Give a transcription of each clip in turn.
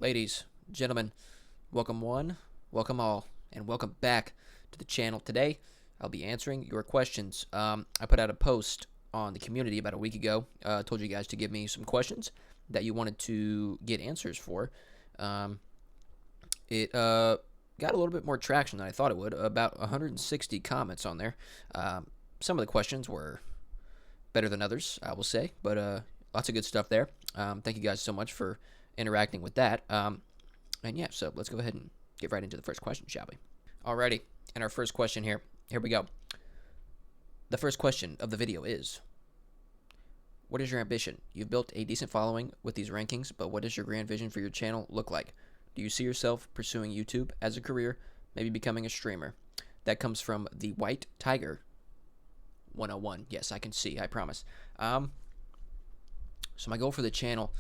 Ladies, gentlemen, welcome one, welcome all, and welcome back to the channel. Today, I'll be answering your questions. I put out a post on the community about a week ago. Told you guys to give me some questions that you wanted to get answers for. It got a little bit more traction than I thought it would. About 160 comments on there. Some of the questions were better than others, I will say, but lots of good stuff there. Thank you guys so much for interacting with that. And yeah, so let's go ahead and get right into the first question, shall we? Alrighty, and our first question here. Here we go. The first question of the video is, what is your ambition? You've built a decent following with these rankings, but what does your grand vision for your channel look like? Do you see yourself pursuing YouTube as a career, maybe becoming a streamer? That comes from the White Tiger 101. Yes, I can see, I promise. So my goal for the channel,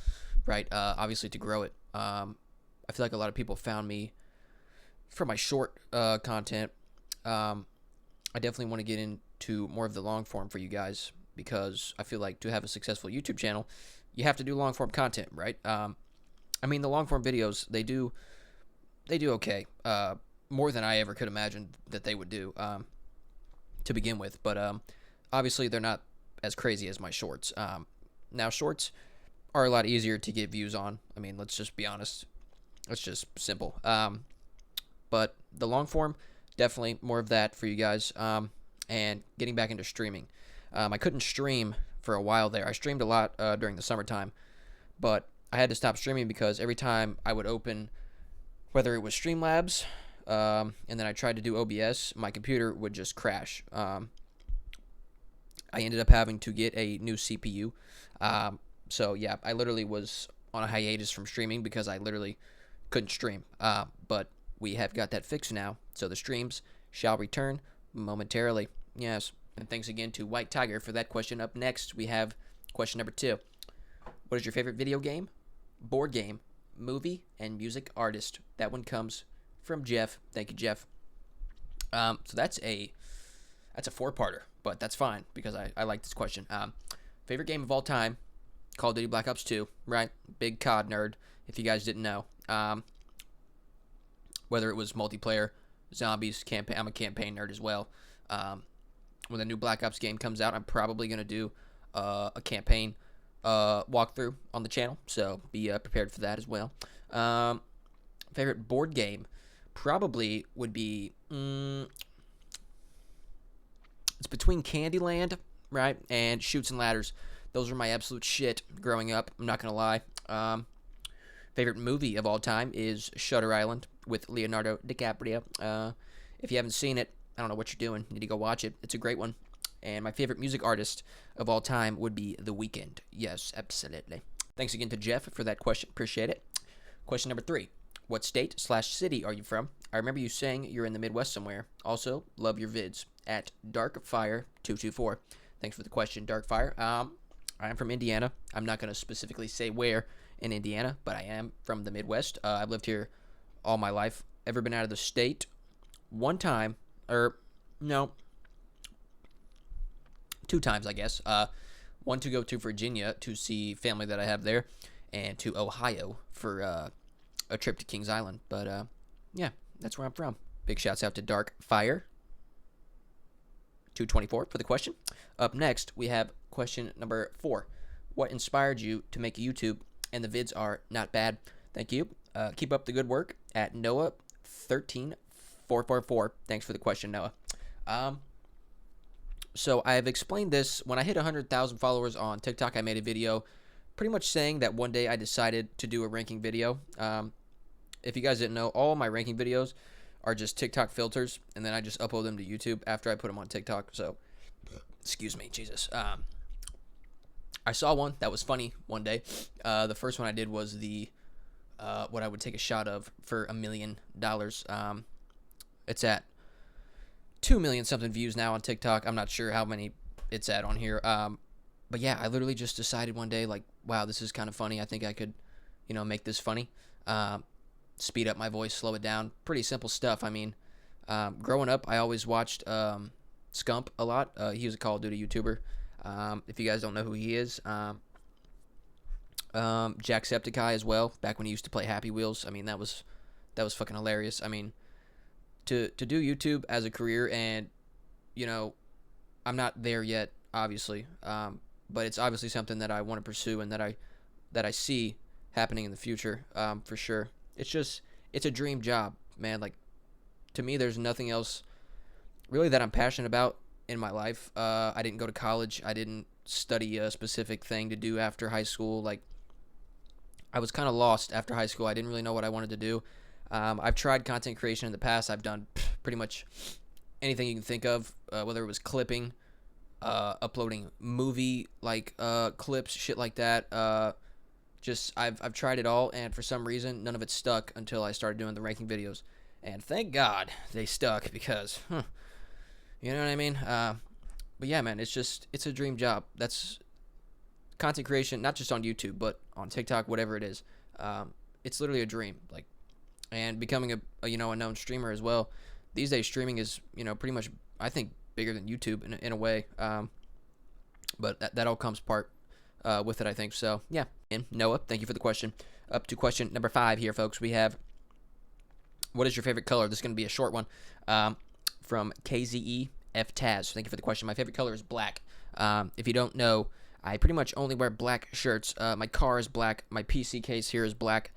right, obviously to grow it. I feel like a lot of people found me for my short content. I definitely want to get into more of the long form for you guys because I feel like to have a successful YouTube channel, you have to do long form content, right? I mean, the long form videos, they do okay, more than I ever could imagine that they would do to begin with. But obviously, they're not as crazy as my shorts. Now, shorts are a lot easier to get views on. I mean, let's just be honest. It's just simple. But the long form, definitely more of that for you guys. And getting back into streaming. I couldn't stream for a while there. I streamed a lot during the summertime, but I had to stop streaming because every time I would open, whether it was Streamlabs, and then I tried to do OBS, my computer would just crash. I ended up having to get a new CPU. So yeah, I literally was on a hiatus from streaming because I literally couldn't stream. But we have got that fixed now, so the streams shall return momentarily. Yes. And thanks again to White Tiger for that question. Up next, we have question number 2. What is your favorite video game, board game, movie, and music artist? That one comes from Jeff. Thank you, Jeff. So that's a 4-parter, but that's fine because I like this question. Favorite game of all time, Call of Duty Black Ops 2, right? Big COD nerd, if you guys didn't know. Whether it was multiplayer, zombies, campaign, I'm a campaign nerd as well. When the new Black Ops game comes out, I'm probably going to do a campaign walkthrough on the channel, so be prepared for that as well. Favorite board game probably would be... it's between Candyland, right, and Chutes and Ladders. Those were my absolute shit growing up. I'm not going to lie. Favorite movie of all time is Shutter Island with Leonardo DiCaprio. If you haven't seen it, I don't know what you're doing. You need to go watch it. It's a great one. And my favorite music artist of all time would be The Weeknd. Yes, absolutely. Thanks again to Jeff for that question. Appreciate it. Question number 3. What state/city are you from? I remember you saying you're in the Midwest somewhere. Also, love your vids. At Darkfire224. Thanks for the question, Darkfire. I am from Indiana. I'm not going to specifically say where in Indiana, but I am from the Midwest. I've lived here all my life. Ever been out of the state? One time, or no, 2 times, I guess. One to go to Virginia to see family that I have there, and to Ohio for a trip to Kings Island. But yeah, that's where I'm from. Big shouts out to Darkfire 224 for the question. Up next, we have question number 4. What inspired you to make YouTube? And the vids are not bad. Thank you. Keep up the good work at Noah13444. Thanks for the question, Noah. So I have explained this. When I hit 100,000 followers on TikTok, I made a video pretty much saying that one day I decided to do a ranking video. If you guys didn't know, all my ranking videos are just TikTok filters, and then I just upload them to YouTube after I put them on TikTok. So, excuse me, Jesus. I saw one that was funny one day. The first one I did was the what I would take a shot of for $1 million. It's at 2 million something views now on TikTok. I'm not sure how many it's at on here. But yeah, I literally just decided one day, like, wow, this is kind of funny. I think I could, make this funny. Speed up my voice, slow it down. Pretty simple stuff. I mean, growing up, I always watched Scump a lot. He was a Call of Duty YouTuber. If you guys don't know who he is, Jacksepticeye as well. Back when he used to play Happy Wheels. I mean, that was fucking hilarious. I mean, to do YouTube as a career, and you know, I'm not there yet, obviously. But it's obviously something that I want to pursue and that I see happening in the future, for sure. It's a dream job, man. Like, to me, there's nothing else really that I'm passionate about in my life. I didn't go to college. I didn't study a specific thing to do after high school. Like, I was kind of lost after high school. I didn't really know what I wanted to do. I've tried content creation in the past. I've done pretty much anything you can think of, whether it was clipping, uploading movie like clips, shit like that. Just I've tried it all, and for some reason none of it stuck until I started doing the ranking videos, and thank God they stuck because, you know what I mean. But yeah, man, it's a dream job. That's content creation, not just on YouTube, but on TikTok, whatever it is. It's literally a dream. Like, and becoming a known streamer as well. These days, streaming is pretty much, I think, bigger than YouTube in a way. But that all comes part with it, I think. So yeah. And Noah, thank you for the question. Up to question number 5 here, folks. We have, what is your favorite color? This is going to be a short one. From KZE F Taz. Thank you for the question. My favorite color is black. If you don't know, I pretty much only wear black shirts. My car is black. My PC case here is black.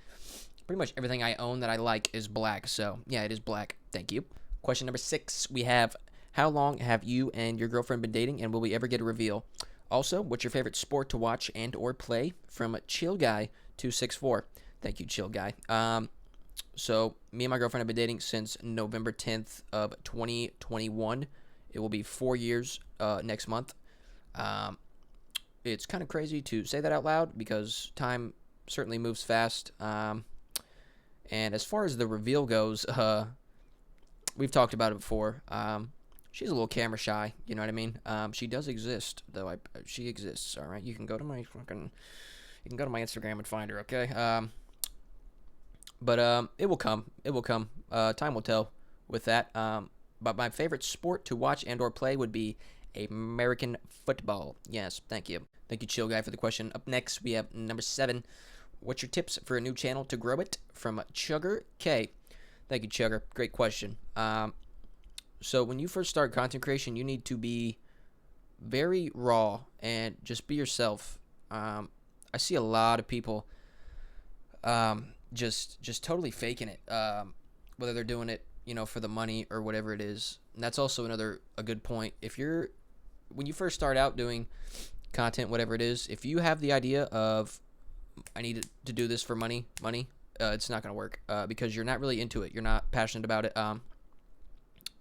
Pretty much everything I own that I like is black. So yeah, it is black. Thank you. Question number 6. We have, how long have you and your girlfriend been dating, and will we ever get a reveal? Also, what's your favorite sport to watch and or play? From Chill Guy 264. Thank you, Chill Guy. So me and my girlfriend have been dating since November 10th of 2021. It will be 4 years next month. It's kind of crazy to say that out loud because time certainly moves fast. And as far as the reveal goes, we've talked about it before. She's a little camera shy, you know what I mean? She does exist, though. She exists, all right? You can go to my Instagram and find her, okay? But it will come. It will come. Time will tell with that. But my favorite sport to watch and or play would be American football. Yes, thank you. Thank you, Chill Guy, for the question. Up next, we have number 7. What's your tips for a new channel to grow it? From Chugger K. Thank you, Chugger. Great question. So when you first start content creation, you need to be very raw and just be yourself. I see a lot of people just totally faking it, whether they're doing it, for the money or whatever it is. And that's also a good point. When you first start out doing content, whatever it is, if you have the idea of, I need to do this for money, it's not going to work because you're not really into it. You're not passionate about it.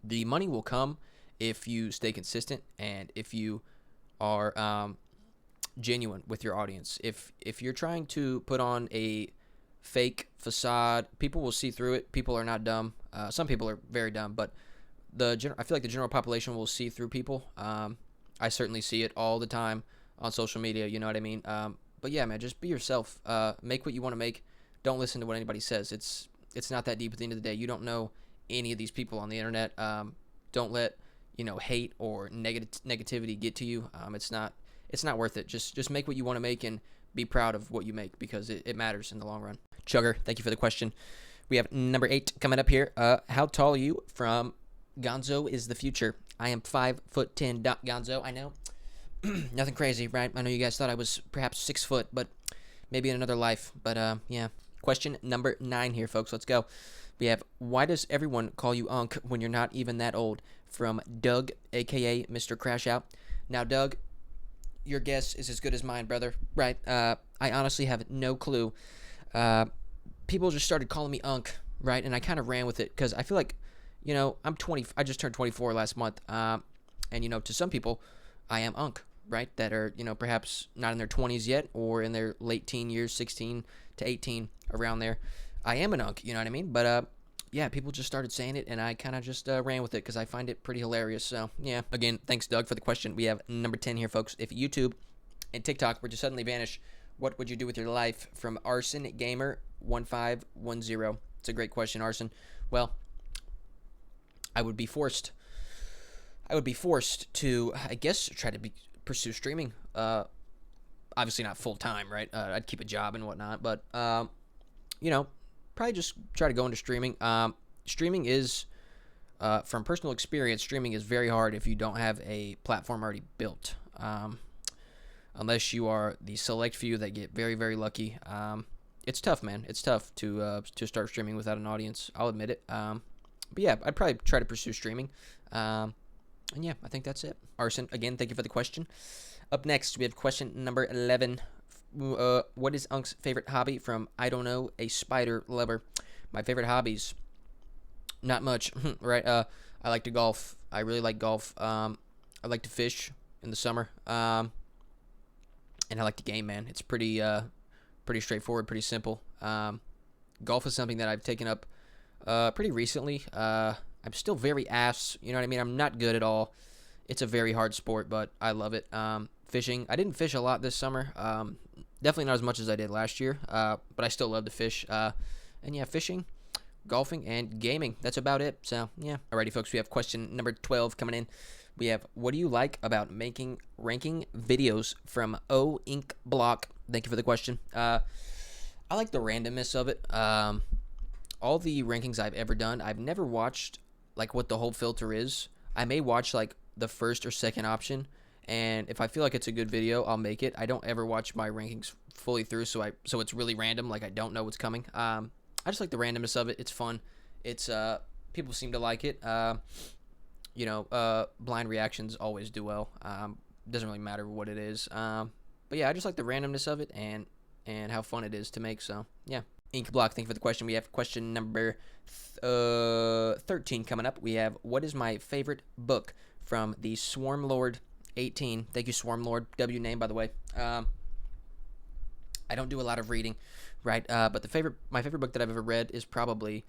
The money will come if you stay consistent and if you are genuine with your audience. If you're trying to put on a fake facade, people will see through it. People are not dumb. Some people are very dumb, but I feel like the general population will see through people. I certainly see it all the time on social media. You know what I mean? But yeah, man, just be yourself. Make what you want to make. Don't listen to what anybody says. It's not that deep at the end of the day. You don't know any of these people on the internet. Don't let hate or negativity get to you. It's not worth it. Just make what you want to make and be proud of what you make because it matters in the long run. Chugger, thank you for the question. We have number 8 coming up here. How tall are you? From Gonzo is the future. I am 5'10", Gonzo. I know. Nothing crazy, right? I know you guys thought I was perhaps 6 foot, but maybe in another life. But yeah. Question number 9 here, folks. Let's go. We have, why does everyone call you Unc when you're not even that old? From Doug, a.k.a. Mr. Crash Out. Now, Doug, your guess is as good as mine, brother. Right? I honestly have no clue. People just started calling me Unc, right? And I kind of ran with it because I feel like, I'm 20. I just turned 24 last month. And, to some people, I am Unc, right? That are, perhaps not in their 20s yet or in their late teen years, 16 to 18, around there. I am an Unc, you know what I mean? But, yeah, people just started saying it, and I kind of just ran with it because I find it pretty hilarious. So, yeah. Again, thanks, Doug, for the question. We have number 10 here, folks. If YouTube and TikTok were to suddenly vanish, what would you do with your life? From Arson Gamer 1510. It's a great question, Arson. Well, I would be forced to, I guess, try to pursue streaming obviously not full time, right? I'd keep a job and whatnot, but you know, probably just try to go into streaming. Streaming is, from personal experience, streaming is very hard if you don't have a platform already built. Unless you are the select few that get very, very lucky. It's tough, man. It's tough to start streaming without an audience. I'll admit it. But yeah, I'd probably try to pursue streaming. And yeah, I think that's it. Arson, again, thank you for the question. Up next, we have question number 11. What is Unk's favorite hobby? From I don't know, a spider lover. My favorite hobbies, not much, right? I like to golf. I really like golf. I like to fish in the summer. And I like to game, man. It's pretty straightforward, pretty simple. Golf is something that I've taken up pretty recently. I'm still very ass, you know what I mean? I'm not good at all. It's a very hard sport, but I love it. Fishing, I didn't fish a lot this summer. Definitely not as much as I did last year, but I still love to fish. And yeah, fishing, golfing, and gaming. That's about it. So yeah. Alrighty, folks, we have question number 12 coming in. We have, what do you like about ranking videos, from O Ink Block? Thank you for the question. I like the randomness of it. All the rankings I've ever done, I've never watched like what the whole filter is. I may watch like the first or second option, and if I feel like it's a good video, I'll make it. I don't ever watch my rankings fully through, so it's really random. Like, I don't know what's coming. I just like the randomness of it. It's fun. It's people seem to like it. Blind reactions always do well. Doesn't really matter what it is. But yeah, I just like the randomness of it and how fun it is to make. So yeah. Ink Block, thank you for the question. We have question number 13 coming up. We have, what is my favorite book? From the Swarm Lord 18. Thank you, Swarm Lord. W name, by the way. I don't do a lot of reading, right? But my favorite book that I've ever read is probably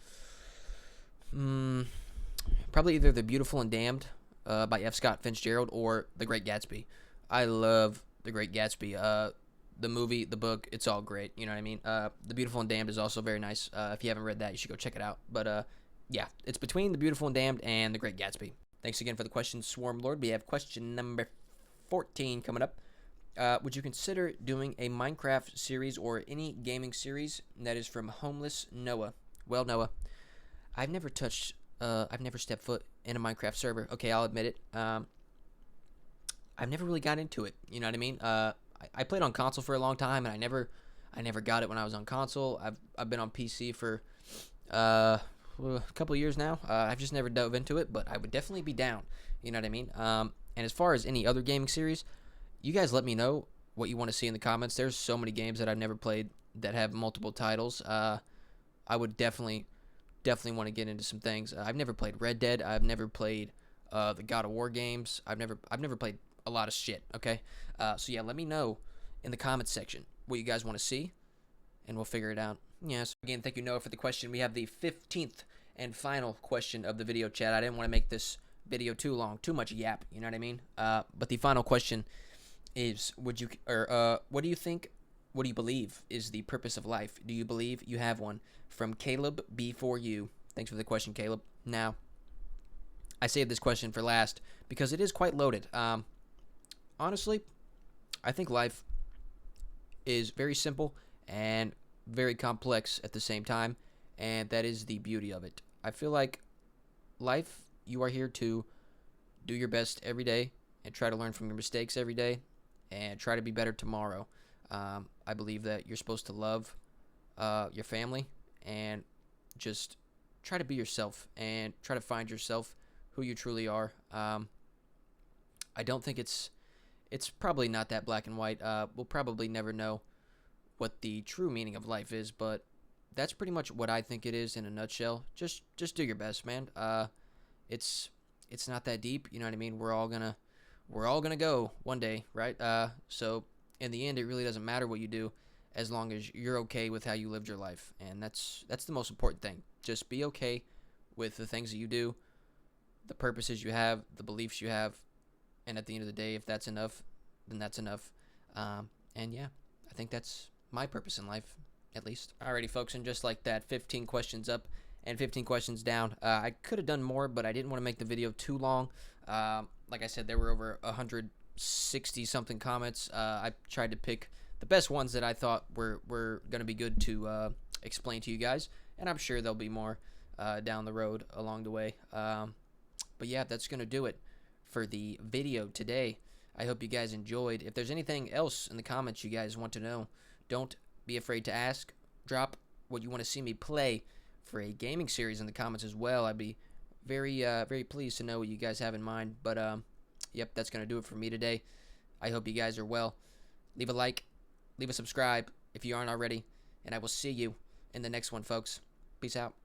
either The Beautiful and Damned by F. Scott Fitzgerald, or The Great Gatsby. I love The Great Gatsby. The movie, the book, it's all great. You know what I mean? The Beautiful and Damned is also very nice. If you haven't read that, you should go check it out. But yeah, it's between The Beautiful and Damned and The Great Gatsby. Thanks again for the question, Swarm Lord. We have question number 14 coming up. Would you consider doing a Minecraft series or any gaming series? That is from Homeless Noah. Well, Noah, I've never stepped foot in a Minecraft server. Okay, I'll admit it. I've never really got into it. You know what I mean? I played on console for a long time, and I never got it when I was on console. I've been on PC for a couple of years now. I've just never dove into it, but I would definitely be down. You know what I mean? And as far as any other gaming series, you guys let me know what you want to see in the comments. There's so many games that I've never played that have multiple titles. I would definitely want to get into some things. I've never played Red Dead. I've never played the God of War games. I've never played a lot of shit. Okay, so yeah, let me know in the comments section what you guys want to see, and we'll figure it out. Yes. Again, thank you, Noah, for the question. We have the 15th and final question of the video, chat. I didn't want to make this video too long, too much yap. You know what I mean? But the final question is, what do you think? What do you believe is the purpose of life? Do you believe you have one? From Caleb B4U. Thanks for the question, Caleb. Now, I saved this question for last because it is quite loaded. Honestly, I think life is very simple and very complex at the same time, and that is the beauty of it. I feel like life, you are here to do your best every day and try to learn from your mistakes every day and try to be better tomorrow. I believe that you're supposed to love your family and just try to be yourself and try to find yourself, who you truly are. I don't think it's probably not that black and white. We'll probably never know what the true meaning of life is, but that's pretty much what I think it is in a nutshell. Just do your best, man. It's not that deep, you know what I mean? We're all gonna go one day, right? So in the end, it really doesn't matter what you do, as long as you're okay with how you lived your life, and that's the most important thing. Just be okay with the things that you do, the purposes you have, the beliefs you have, and at the end of the day, if that's enough, then that's enough. And yeah, I think that's my purpose in life, at least. Alrighty, folks, and just like that, 15 questions up and 15 questions down. I could have done more, but I didn't want to make the video too long. Like I said, there were over 100 60 something comments. I tried to pick the best ones that I thought were going to be good to explain to you guys, and I'm sure there'll be more down the road along the way. But yeah, that's going to do it for the video today. I hope you guys enjoyed. If there's anything else in the comments you guys want to know, don't be afraid to ask. Drop what you want to see me play for a gaming series in the comments as well. I'd be very pleased to know what you guys have in mind. But yep, that's going to do it for me today. I hope you guys are well. Leave a like, leave a subscribe if you aren't already, and I will see you in the next one, folks. Peace out.